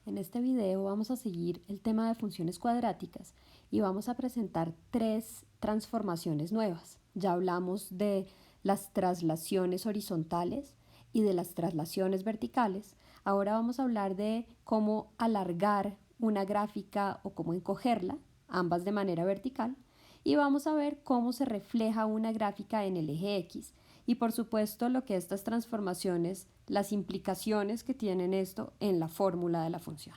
En este video vamos a seguir el tema de funciones cuadráticas y vamos a presentar tres transformaciones nuevas. Ya hablamos de las traslaciones horizontales y de las traslaciones verticales. Ahora vamos a hablar de cómo alargar una gráfica o cómo encogerla, ambas de manera vertical, y vamos a ver cómo se refleja una gráfica en el eje X y por supuesto lo que estas transformaciones, las implicaciones que tienen esto en la fórmula de la función.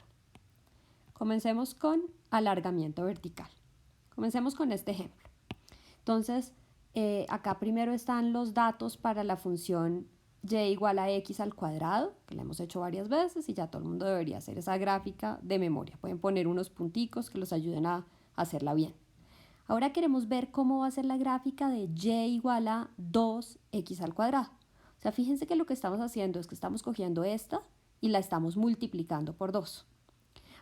Comencemos con alargamiento vertical. Comencemos con este ejemplo. Entonces, acá primero están los datos para la función y igual a x al cuadrado, que la hemos hecho varias veces y ya todo el mundo debería hacer esa gráfica de memoria. Pueden poner unos punticos que los ayuden a hacerla bien. Ahora queremos ver cómo va a ser la gráfica de y igual a 2x al cuadrado. O sea, fíjense que lo que estamos haciendo es que estamos cogiendo esta y la estamos multiplicando por 2.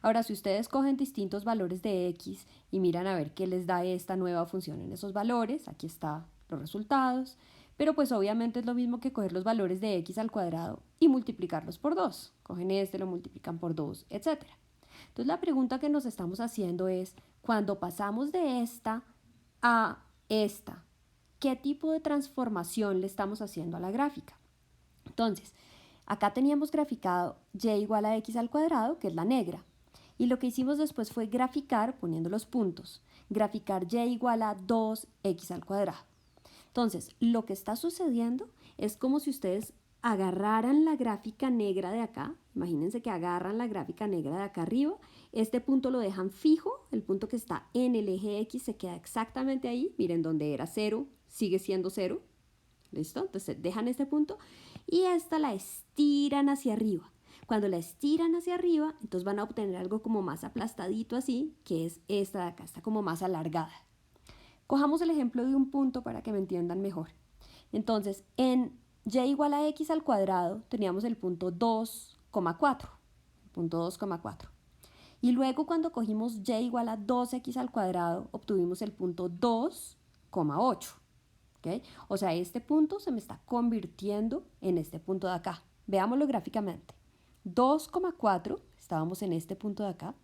Ahora, si ustedes cogen distintos valores de x y miran a ver qué les da esta nueva función en esos valores, aquí están los resultados, pero pues obviamente es lo mismo que coger los valores de x al cuadrado y multiplicarlos por 2. Cogen este, lo multiplican por 2, etc. Entonces la pregunta que nos estamos haciendo es, cuando pasamos de esta a esta, ¿qué tipo de transformación le estamos haciendo a la gráfica? Entonces, acá teníamos graficado y igual a x al cuadrado, que es la negra. Y lo que hicimos después fue graficar, poniendo los puntos, graficar y igual a 2x al cuadrado. Entonces, lo que está sucediendo es como si ustedes agarraran la gráfica negra de acá, imagínense que agarran la gráfica negra de acá arriba, este punto lo dejan fijo, el punto que está en el eje X se queda exactamente ahí, miren donde era 0, sigue siendo 0, ¿listo? Entonces dejan este punto y esta la estiran hacia arriba. Cuando la estiran hacia arriba, entonces van a obtener algo como más aplastadito así, que es esta de acá, está como más alargada. Cojamos el ejemplo de un punto para que me entiendan mejor. Entonces, en y igual a x al cuadrado teníamos el punto 2,4. Punto 2,4. Y luego cuando cogimos y igual a 2x al cuadrado, obtuvimos el punto 2,8. ¿Okay? O sea, este punto se me está convirtiendo en este punto de acá. Veámoslo gráficamente. 2,4, estábamos en este punto de acá,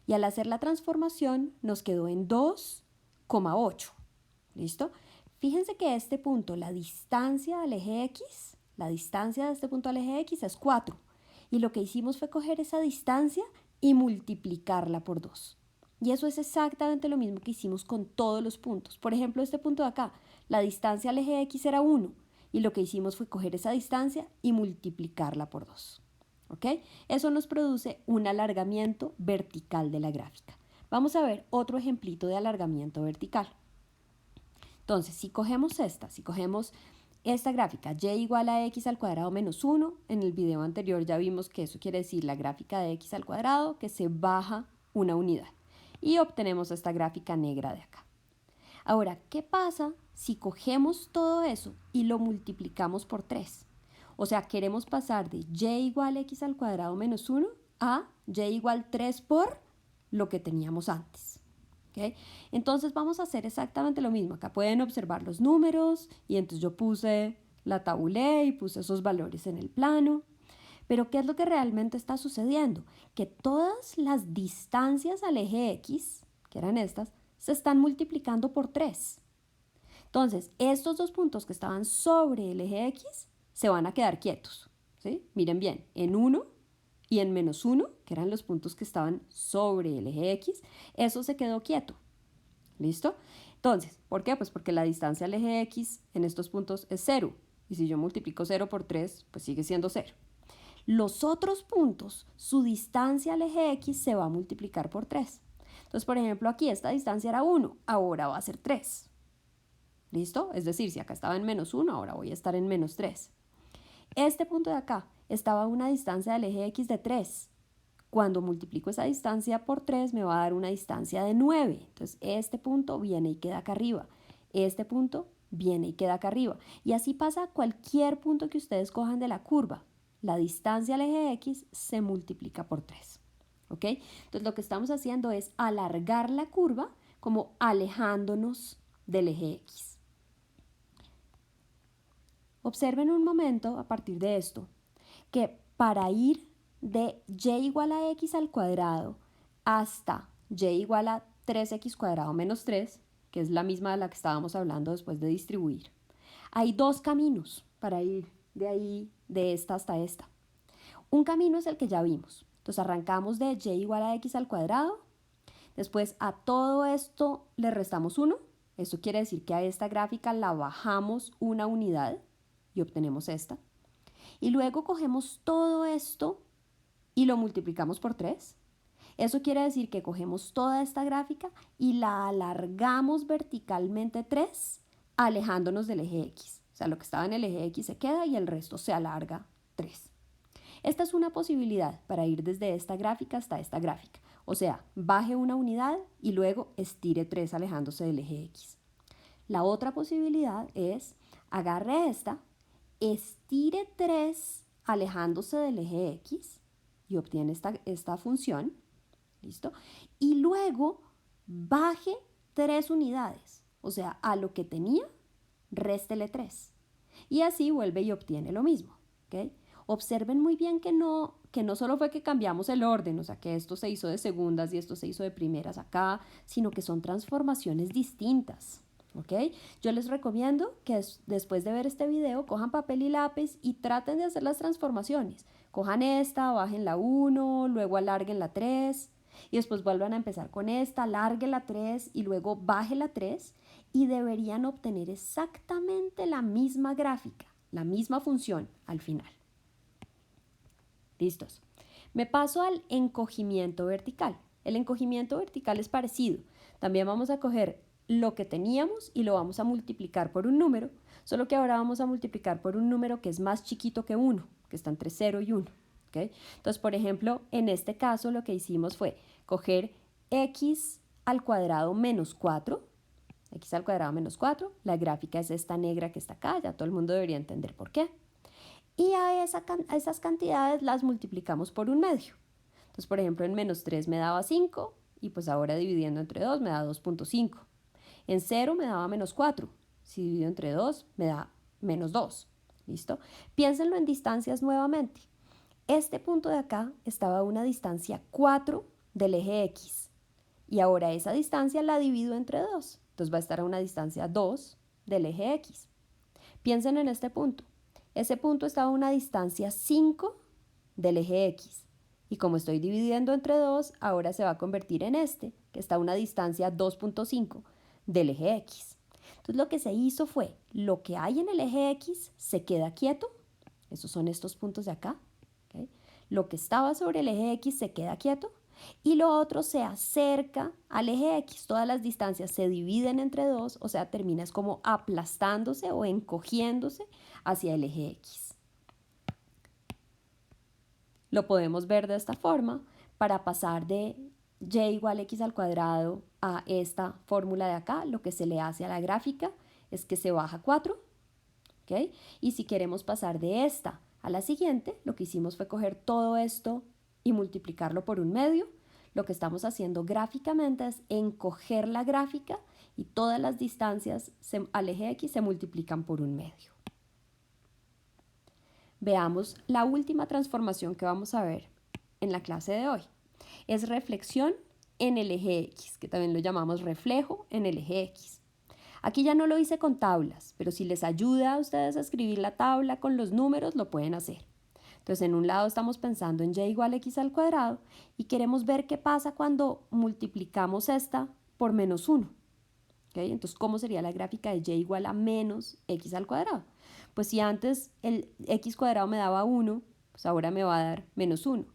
y al hacer la transformación nos quedó en 2,8. ¿Listo? Fíjense que este punto, la distancia al eje X, la distancia de este punto al eje X es 4. Y lo que hicimos fue coger esa distancia y multiplicarla por 2. Y eso es exactamente lo mismo que hicimos con todos los puntos. Por ejemplo, este punto de acá, la distancia al eje X era 1. Y lo que hicimos fue coger esa distancia y multiplicarla por 2. ¿Ok? Eso nos produce un alargamiento vertical de la gráfica. Vamos a ver otro ejemplito de alargamiento vertical. Entonces, si cogemos esta gráfica, y igual a x al cuadrado menos 1, en el video anterior ya vimos que eso quiere decir la gráfica de x al cuadrado, que se baja una unidad. Y obtenemos esta gráfica negra de acá. Ahora, ¿qué pasa si cogemos todo eso y lo multiplicamos por 3? O sea, queremos pasar de y igual a x al cuadrado menos 1 a y igual 3 por lo que teníamos antes. ¿Okay? Entonces vamos a hacer exactamente lo mismo. Acá pueden observar los números y entonces yo puse la tabulé y puse esos valores en el plano. Pero ¿qué es lo que realmente está sucediendo? Que todas las distancias al eje X, que eran estas, se están multiplicando por 3. Entonces, estos dos puntos que estaban sobre el eje X se van a quedar quietos. ¿Sí? Miren bien, en 1 y en menos 1, que eran los puntos que estaban sobre el eje X, eso se quedó quieto. ¿Listo? Entonces, ¿por qué? Pues porque la distancia al eje X en estos puntos es 0. Y si yo multiplico 0 por 3, pues sigue siendo 0. Los otros puntos, su distancia al eje X se va a multiplicar por 3. Entonces, por ejemplo, aquí esta distancia era 1, ahora va a ser 3. ¿Listo? Es decir, si acá estaba en menos 1, ahora voy a estar en menos 3. Este punto de acá estaba a una distancia del eje X de 3. Cuando multiplico esa distancia por 3 me va a dar una distancia de 9. Entonces este punto viene y queda acá arriba. Este punto viene y queda acá arriba. Y así pasa cualquier punto que ustedes cojan de la curva. La distancia al eje X se multiplica por 3. ¿Ok? Entonces lo que estamos haciendo es alargar la curva como alejándonos del eje X. Observen un momento a partir de esto que para ir de y igual a x al cuadrado hasta y igual a 3x cuadrado menos 3, que es la misma de la que estábamos hablando después de distribuir, hay dos caminos para ir de ahí, de esta hasta esta. Un camino es el que ya vimos. Entonces arrancamos de y igual a x al cuadrado. Después a todo esto le restamos 1. Esto quiere decir que a esta gráfica la bajamos una unidad y obtenemos esta. Y luego cogemos todo esto y lo multiplicamos por 3. Eso quiere decir que cogemos toda esta gráfica y la alargamos verticalmente 3, alejándonos del eje X. O sea, lo que estaba en el eje X se queda y el resto se alarga 3. Esta es una posibilidad para ir desde esta gráfica hasta esta gráfica. O sea, baje una unidad y luego estire 3 alejándose del eje X. La otra posibilidad es agarre esta, estire 3 alejándose del eje X y obtiene esta función. ¿Listo? Y luego baje 3 unidades. O sea, a lo que tenía, réstele 3. Y así vuelve y obtiene lo mismo. ¿Okay? Observen muy bien que no solo fue que cambiamos el orden, o sea, que esto se hizo de segundas y esto se hizo de primeras acá, sino que son transformaciones distintas. ¿Okay? Yo les recomiendo que después de ver este video cojan papel y lápiz y traten de hacer las transformaciones. Cojan esta, bajen la 1, luego alarguen la 3 y después vuelvan a empezar con esta, alarguen la 3 y luego bajen la 3 y deberían obtener exactamente la misma gráfica, la misma función al final. ¿Listos? Me paso al encogimiento vertical. El encogimiento vertical es parecido. También vamos a coger lo que teníamos y lo vamos a multiplicar por un número, solo que ahora vamos a multiplicar por un número que es más chiquito que 1, que está entre 0 y 1. ¿Okay? Entonces, por ejemplo, en este caso lo que hicimos fue coger x al cuadrado menos 4, x al cuadrado menos 4, la gráfica es esta negra que está acá, ya todo el mundo debería entender por qué. Y a esas cantidades las multiplicamos por un medio. Entonces, por ejemplo, en menos 3 me daba 5 y pues ahora dividiendo entre 2 me da 2.5. En 0 me daba menos 4. Si divido entre 2 me da menos 2. ¿Listo? Piénsenlo en distancias nuevamente. Este punto de acá estaba a una distancia 4 del eje X. Y ahora esa distancia la divido entre 2. Entonces va a estar a una distancia 2 del eje X. Piensen en este punto. Ese punto estaba a una distancia 5 del eje X. Y como estoy dividiendo entre 2, ahora se va a convertir en este, que está a una distancia 2.5 del eje X. Entonces lo que se hizo fue, lo que hay en el eje X se queda quieto. Esos son estos puntos de acá. ¿Okay? Lo que estaba sobre el eje X se queda quieto. Y lo otro se acerca al eje X. Todas las distancias se dividen entre 2, o sea, terminas como aplastándose o encogiéndose hacia el eje X. Lo podemos ver de esta forma para pasar de y igual a x al cuadrado a esta fórmula de acá. Lo que se le hace a la gráfica es que se baja 4. ¿Okay? Y si queremos pasar de esta a la siguiente, lo que hicimos fue coger todo esto y multiplicarlo por un medio. Lo que estamos haciendo gráficamente es encoger la gráfica y todas las distancias al eje X se multiplican por un medio. Veamos la última transformación que vamos a ver en la clase de hoy. Es reflexión en el eje X, que también lo llamamos reflejo en el eje X. Aquí ya no lo hice con tablas, pero si les ayuda a ustedes a escribir la tabla con los números, lo pueden hacer. Entonces, en un lado estamos pensando en y igual a x al cuadrado y queremos ver qué pasa cuando multiplicamos esta por menos 1. ¿Okay? Entonces, ¿cómo sería la gráfica de y igual a menos x al cuadrado? Pues si antes el x cuadrado me daba 1, pues ahora me va a dar menos 1.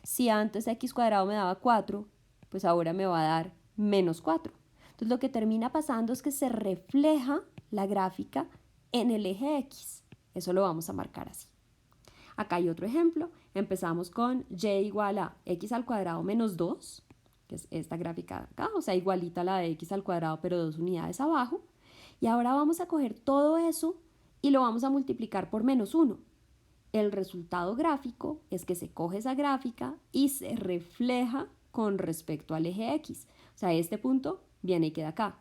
Si antes x cuadrado me daba 4, pues ahora me va a dar menos 4. Entonces lo que termina pasando es que se refleja la gráfica en el eje X. Eso lo vamos a marcar así. Acá hay otro ejemplo. Empezamos con y igual a x al cuadrado menos 2, que es esta gráfica de acá, o sea, igualita a la de x al cuadrado, pero 2 unidades abajo. Y ahora vamos a coger todo eso y lo vamos a multiplicar por menos 1. El resultado gráfico es que se coge esa gráfica y se refleja con respecto al eje X. O sea, este punto viene y queda acá.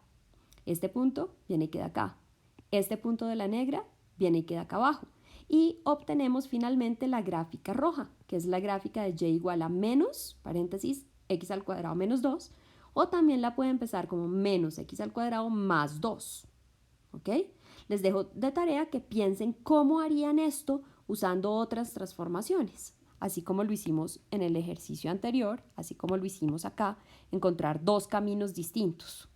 Este punto viene y queda acá. Este punto de la negra viene y queda acá abajo. y obtenemos finalmente la gráfica roja, que es la gráfica de y igual a menos, paréntesis, x al cuadrado menos 2, o también la puede empezar como menos x al cuadrado más 2. ¿Ok? Les dejo de tarea que piensen cómo harían esto usando otras transformaciones, así como lo hicimos en el ejercicio anterior, así como lo hicimos acá, encontrar dos caminos distintos.